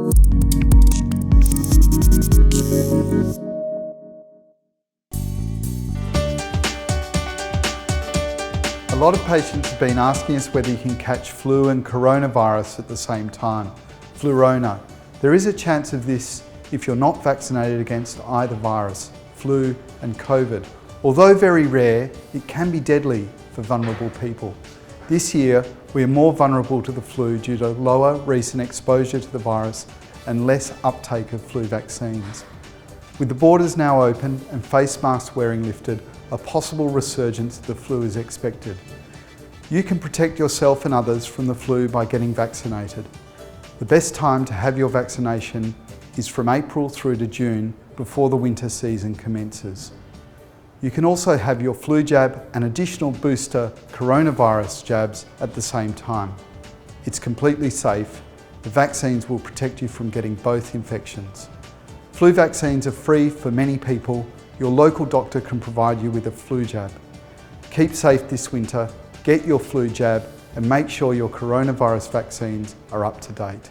A lot of patients have been asking us whether you can catch flu and coronavirus at the same time. Flurona. There is a chance of this if you're not vaccinated against either virus, flu and COVID. Although very rare, it can be deadly for vulnerable people. This year, we are more vulnerable to the flu due to lower recent exposure to the virus and less uptake of flu vaccines. With the borders now open and face mask wearing lifted, a possible resurgence of the flu is expected. You can protect yourself and others from the flu by getting vaccinated. The best time to have your vaccination is from April through to June before the winter season commences. You can also have your flu jab and additional booster coronavirus jabs at the same time. It's completely safe. The vaccines will protect you from getting both infections. Flu vaccines are free for many people. Your local doctor can provide you with a flu jab. Keep safe this winter, get your flu jab, and make sure your coronavirus vaccines are up to date.